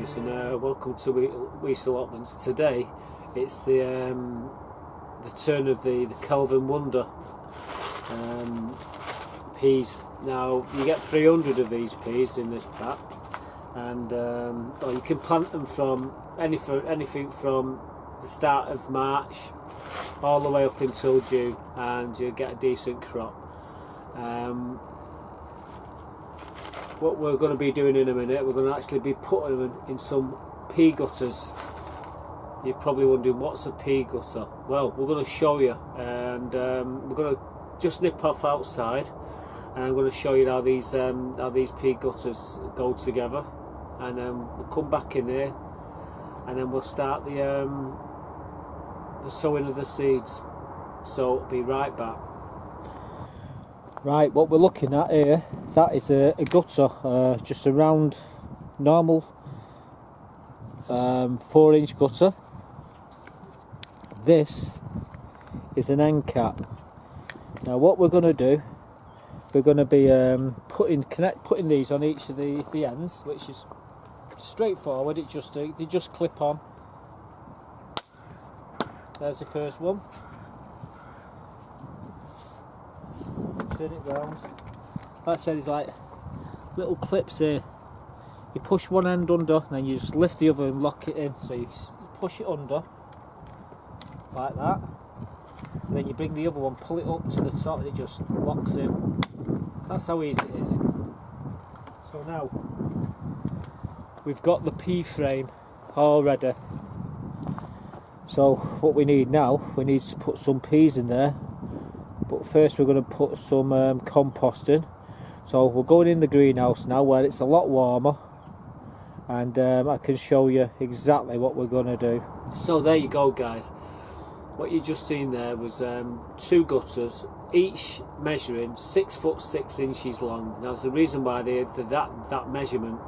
guys, and welcome to Weese Allotments. Today it's the turn of the Kelvedon Wonder peas. Now you get 300 of these peas in this pack, and well, you can plant them from anything from the start of March all the way up until June, and you get a decent crop. What we're going to be doing in a minute, we're going to actually be putting them in some pea gutters. You're probably wondering, what's a pea gutter? Well, we're going to show you, and we're going to just nip off outside, and I'm going to show you how these pea gutters go together, and we'll come back in here, and then we'll start the sowing of the seeds. So I'll be right back. Right, what we're looking at here, that is a gutter, just a round, normal 4-inch gutter. This is an end cap. Now what we're going to do, we're going to be putting these on each of the ends, which is straightforward. They just clip on. There's the first one. Turn it round. Like I said, it's like little clips here. You push one end under, and then you just lift the other and lock it in. So you push it under like that, and then you bring the other one, pull it up to the top, and it just locks in. That's how easy it is. So now we've got the pea frame all ready. So what we need now, we need to put some peas in there. But first we're going to put some compost in. So we're going in the greenhouse now, where it's a lot warmer, and I can show you exactly what we're going to do. So there you go, guys. What you just seen there was 2 gutters, each measuring 6 foot 6 inches long. Now there's a reason why that measurement,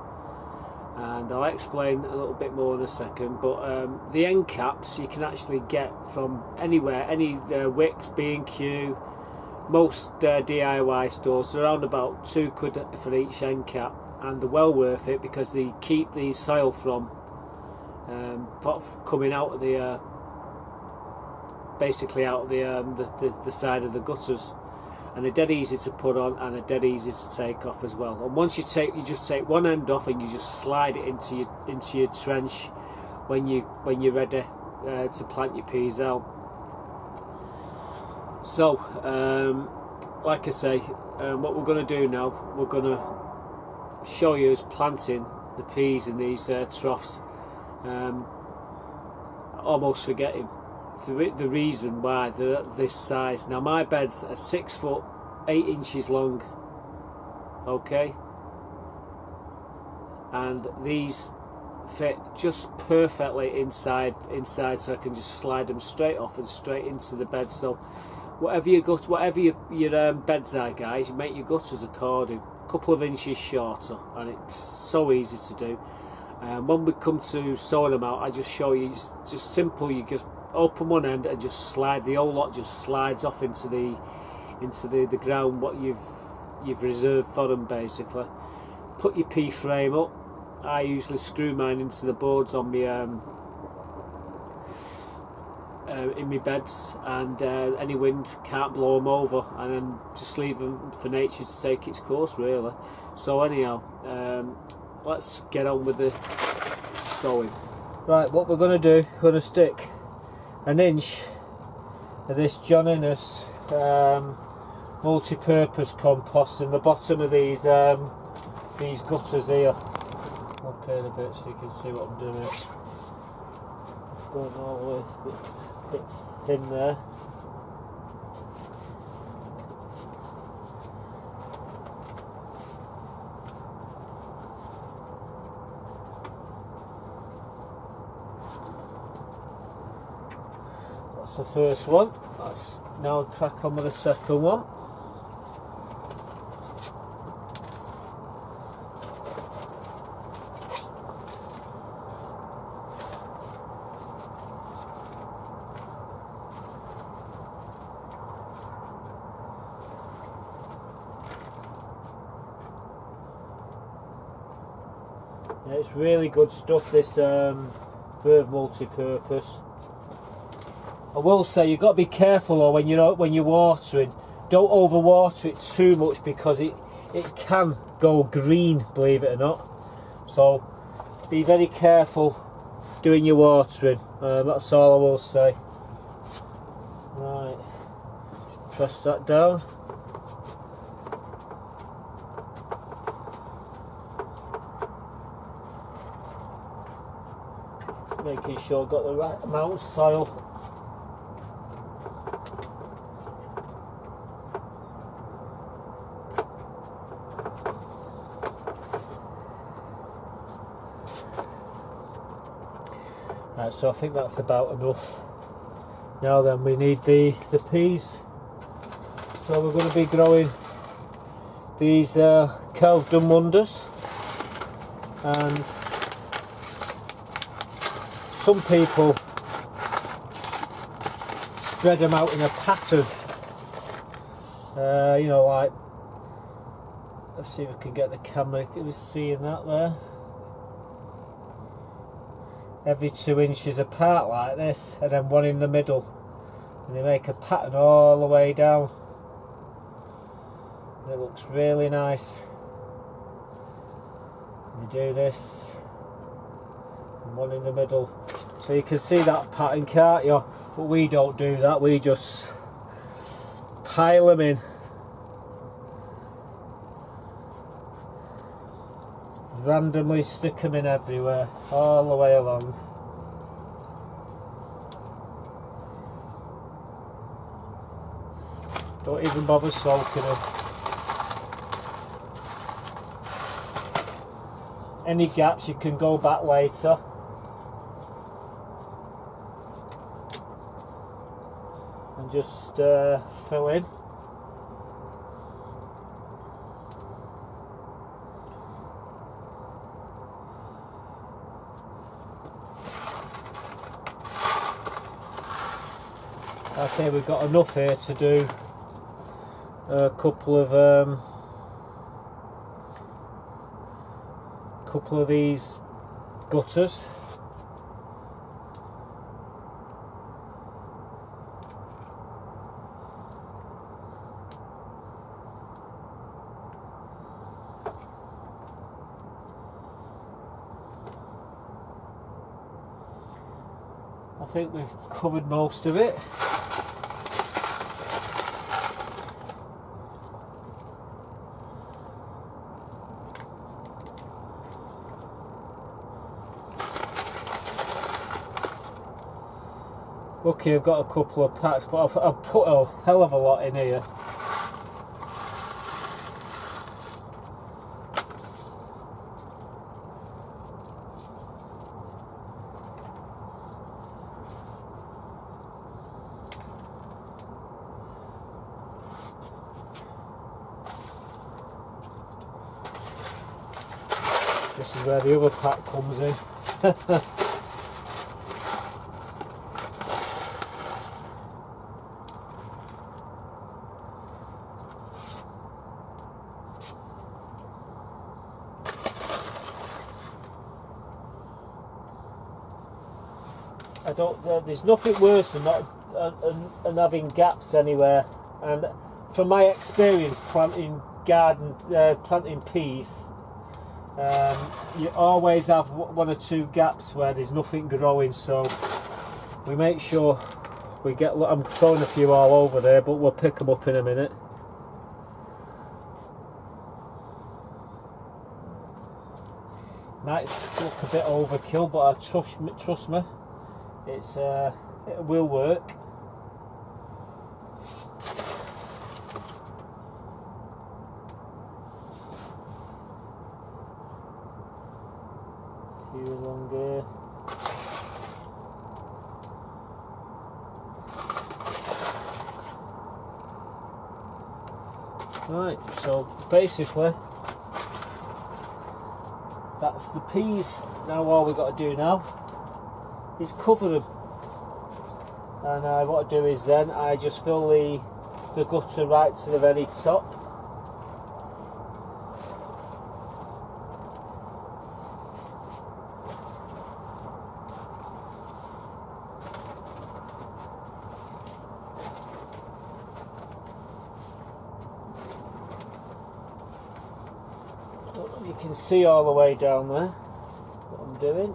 and I'll explain a little bit more in a second. But the end caps you can actually get from anywhere, any Wicks, B&Q, most DIY stores, around about £2 for each end cap, and they're well worth it because they keep the soil from coming out of the basically out of the side of the gutters, and they're dead easy to put on, and they're dead easy to take off as well. And once you just take one end off, and you just slide it into your trench when you're ready to plant your peas out. So like I say, what we're going to do now, we're going to show you is planting the peas in these troughs. Almost forgetting the reason why they're at this size. Now my beds are 6 foot 8 inches long, okay, and these fit just perfectly inside, so I can just slide them straight off and straight into the bed. So whatever your beds are, guys, you make your gutters according, a couple of inches shorter, and it's so easy to do. When we come to sowing them out, I just show you, just simple. You just open one end and just slide, the whole lot just slides off into the ground what you've reserved for them, basically. Put your pea frame up. I usually screw mine into the boards on my in my beds, and any wind can't blow them over, and then just leave them for nature to take its course, really. So anyhow, let's get on with the sowing. Right, what we're going to do, we're going to stick an inch of this John Innes multi-purpose compost in the bottom of these gutters here. Up here a bit so you can see what I'm doing. It's going all the way, a bit thin there. That's the first one. Let's now crack on with the second one. Yeah, it's really good stuff, this Verve multi-purpose. I will say you've got to be careful though when you're watering. Don't overwater it too much because it can go green, believe it or not. So be very careful doing your watering. That's all I will say. Right, press that down. Making sure I've got the right amount of soil. Right, so I think that's about enough. Now then, we need the peas. So we're going to be growing these Kelvedon wonders, and some people spread them out in a pattern. You know, like, let's see if I can get the camera. Can we see that there? Every 2 inches apart like this, and then one in the middle, and they make a pattern all the way down. And it looks really nice. And you do this, and one in the middle, so you can see that pattern, can't you? But we don't do that. We just pile them in. Randomly stick them in everywhere, all the way along. Don't even bother soaking them. Any gaps you can go back later. And just fill in. I say we've got enough here to do a couple of these gutters. I think we've covered most of it. Lucky I've got a couple of packs, but I've put a hell of a lot in here. This is where the other pack comes in. There's nothing worse than not and having gaps anywhere. And from my experience planting peas, you always have 1 or 2 gaps where there's nothing growing. So we make sure we get. I'm throwing a few all over there, but we'll pick them up in a minute. Might look a bit overkill, but trust me. It will work. Few along there. Right, so basically that's the peas. Now all we've got to do now is cover them, and what I do is then I just fill the gutter right to the very top. can see all the way down there what I'm doing.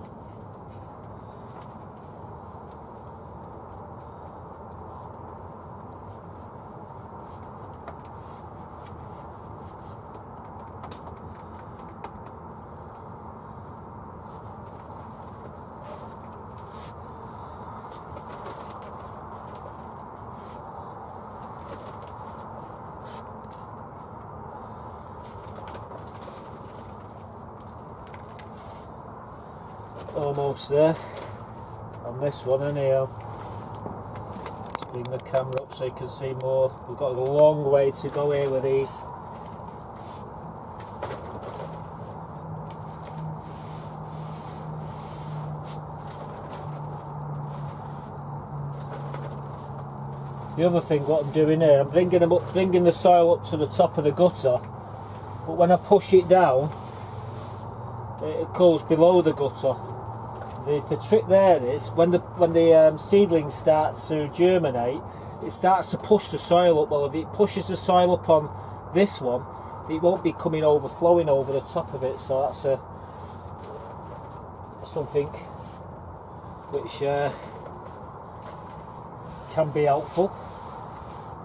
Almost there on this one anyhow. Let's bring the camera up so you can see more. We've got a long way to go here with these. The other thing what I'm doing here, I'm bringing the soil up to the top of the gutter, but when I push it down it goes below the gutter. The trick there is when the seedlings start to germinate, it starts to push the soil up. Well, if it pushes the soil up on this one, it won't be overflowing over the top of it. So that's something which can be helpful.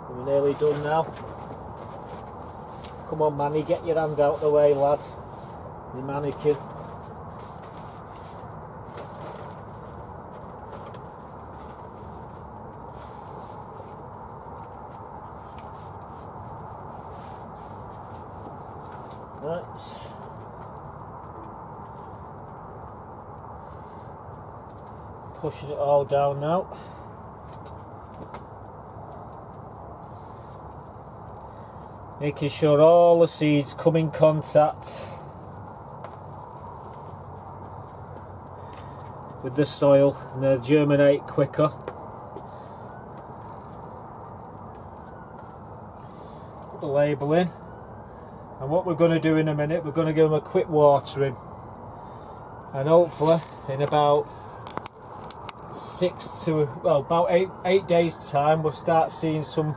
We're nearly done now. Come on, Manny, get your hand out the way, lad. The mannequin. Right. Pushing it all down now. Making sure all the seeds come in contact with the soil and they'll germinate quicker. Put the label in. And what we're going to do in a minute, we're going to give them a quick watering, and hopefully in about 8 days time we'll start seeing some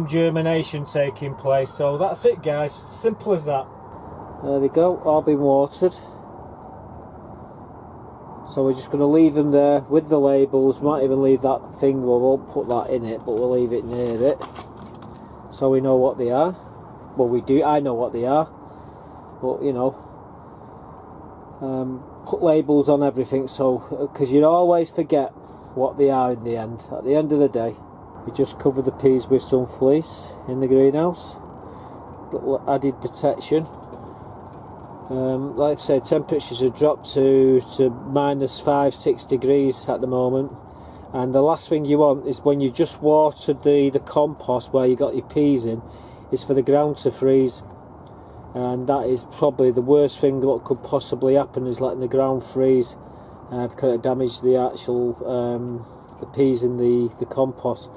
germination taking place. So that's it, guys, it's as simple as that. There they go, all been watered. So we're just going to leave them there with the labels. Might even leave that thing, we won't put that in it, but we'll leave it near it so we know what they are. Well, we do, I know what they are, but you know, put labels on everything, so because you always forget what they are in the end. At the end of the day, we just cover the peas with some fleece in the greenhouse, little added protection. Like I say, temperatures have dropped to -5-6 degrees at the moment, and the last thing you want is when you just watered the compost where you got your peas in, is for the ground to freeze. And that is probably the worst thing what could possibly happen, is letting the ground freeze, because it damages the actual the peas in the compost.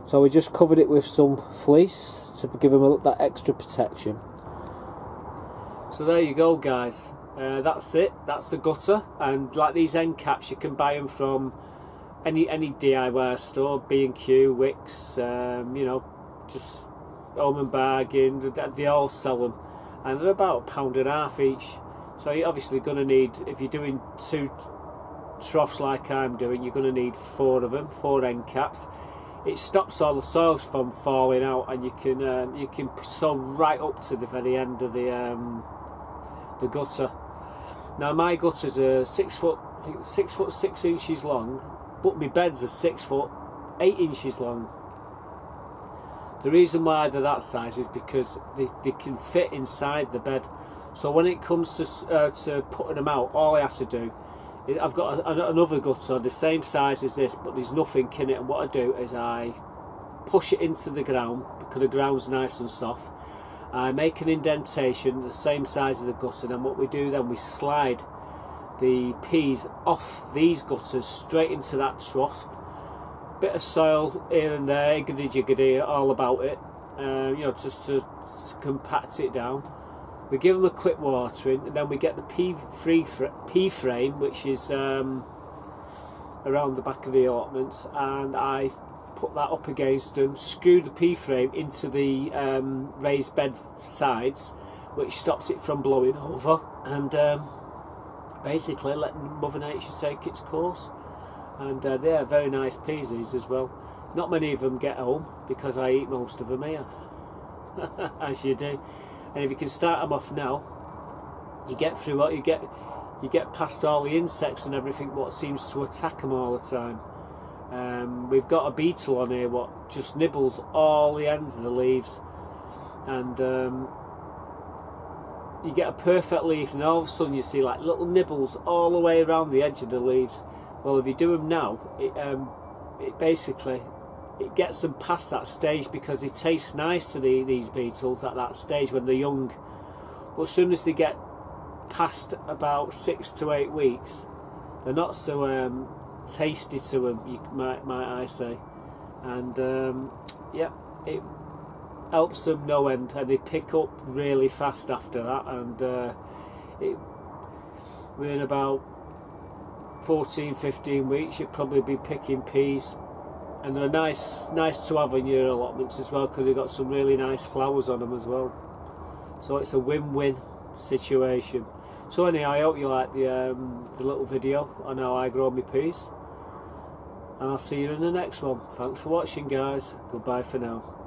So we just covered it with some fleece to give them that extra protection. So there you go, guys, that's it, that's the gutter. And like these end caps, you can buy them from any DIY store, B&Q, Wicks, you know, just Home and Bargain, they all sell them, and they're about £1.50 each. So you're obviously going to need, if you're doing 2 troughs like I'm doing, you're going to need 4 of them, 4 end caps. It stops all the soil from falling out, and you can sow right up to the very end of the gutter. Now my gutters are 6 foot 6 inches long, but my beds are 6 foot 8 inches long. The reason why they're that size is because they can fit inside the bed. So when it comes to putting them out, all I have to do is, I've got another gutter the same size as this, but there's nothing in it, and what I do is I push it into the ground, because the ground's nice and soft. I make an indentation the same size as the gutter, and then what we do then, we slide the peas off these gutters straight into that trough. Bit of soil here and there, iggity jiggity, all about it, you know, just to compact it down. We give them a quick watering, and then we get the pea frame, which is around the back of the allotments, and I put that up against them, screw the pea frame into the raised bed sides which stops it from blowing over, and basically letting Mother Nature take its course. And they are very nice peas, these as well. Not many of them get home because I eat most of them here, as you do. And if you can start them off now, you get through what you get past all the insects and everything what seems to attack them all the time. We've got a beetle on here what just nibbles all the ends of the leaves, and you get a perfect leaf, and all of a sudden you see like little nibbles all the way around the edge of the leaves. Well, if you do them now, it basically gets them past that stage, because it tastes nice to these beetles at that stage when they're young. But as soon as they get past about 6 to 8 weeks, they're not so tasty to them, might I say. And yeah, it helps them no end, and they pick up really fast after that. And within about 14-15 weeks you'll probably be picking peas, and they're nice to have in your allotments as well, because they've got some really nice flowers on them as well. So it's a win-win situation. So anyhow, I hope you like the little video on how I grow my peas, and I'll see you in the next one. Thanks for watching, guys. Goodbye for now.